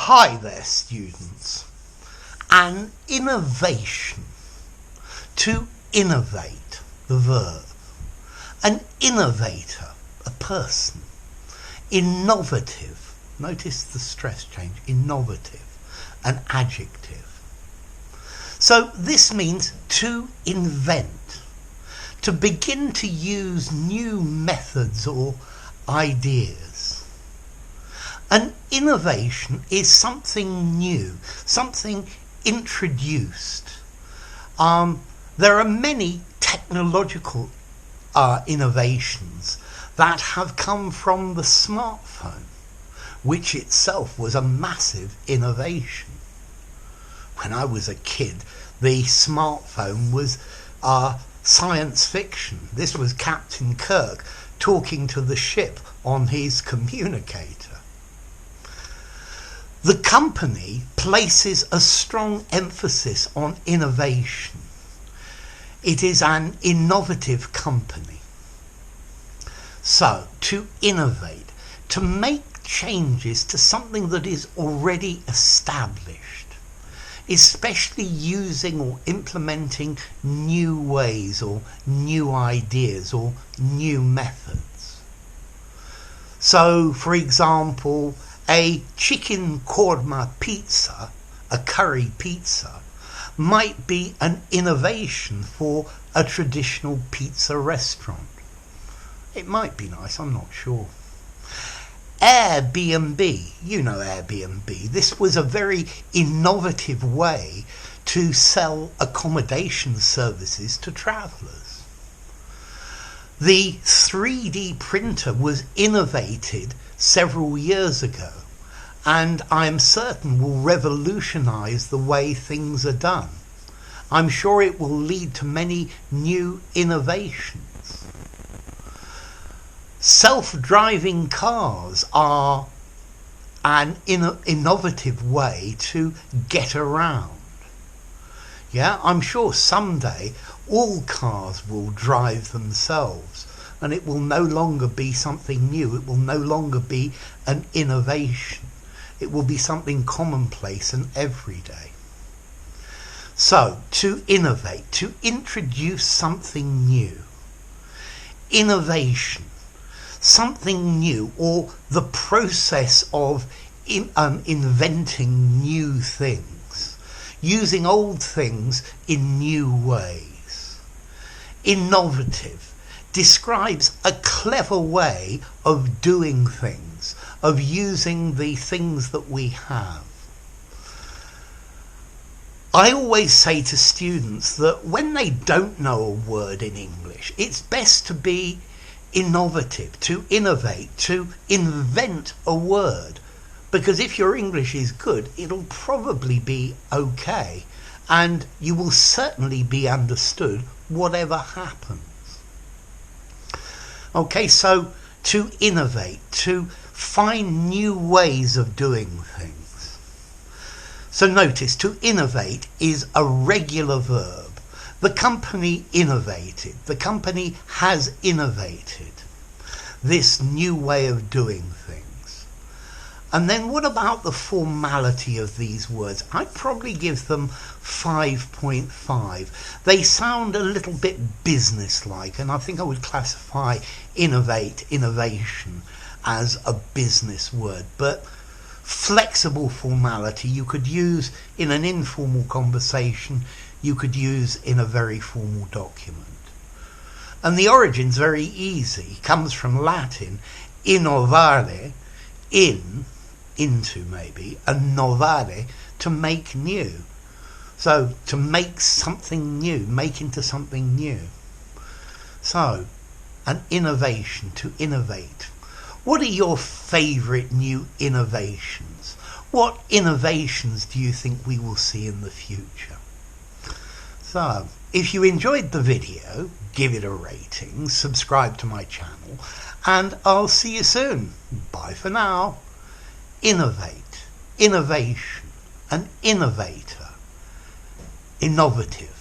Hi there, students. An innovation. To innovate, the verb. An innovator, a person. Innovative. Notice the stress change. Innovative. An adjective. So this means to invent. To begin to use new methods or ideas. An innovation is something new, something introduced. There are many technological innovations that have come from the smartphone, which itself was a massive innovation. When I was a kid, the smartphone was science fiction. This was Captain Kirk talking to the ship on his communicator. The company places a strong emphasis on innovation. It is an innovative company. So, to innovate, to make changes to something that is already established, especially using or implementing new ways or new ideas or new methods. So, for example, a chicken korma pizza, a curry pizza, might be an innovation for a traditional pizza restaurant. It might be nice, I'm not sure. Airbnb, you know Airbnb. This was a very innovative way to sell accommodation services to travellers. The 3D printer was innovated several years ago, and I am certain will revolutionise the way things are done. I'm sure it will lead to many new innovations. Self-driving cars are an innovative way to get around. Yeah, I'm sure someday all cars will drive themselves, and it will no longer be something new. It will no longer be an innovation. It will be something commonplace and everyday. So, to innovate, to introduce something new. Innovation, something new, or the process of inventing new things, using old things in new ways. Innovative describes a clever way of doing things, of using the things that we have. I always say to students that when they don't know a word in English, it's best to be innovative, to innovate, to invent a word. Because if your English is good, it'll probably be okay, and you will certainly be understood whatever happens. Okay, so to innovate, to find new ways of doing things. So notice, to innovate is a regular verb. The company innovated. The company has innovated this new way of doing things. And then what about the formality of these words? I'd probably give them 5.5. They sound a little bit business-like, and I think I would classify innovation as a business word. But flexible formality you could use in an informal conversation, you could use in a very formal document. And the origin's very easy. It comes from Latin, innovare, into maybe, and novare, to make new. So, to make something new, make into something new. So, an innovation, to innovate. What are your favourite new innovations? What innovations do you think we will see in the future? So, if you enjoyed the video, give it a rating, subscribe to my channel, and I'll see you soon. Bye for now. Innovate, innovation, an innovator, innovative.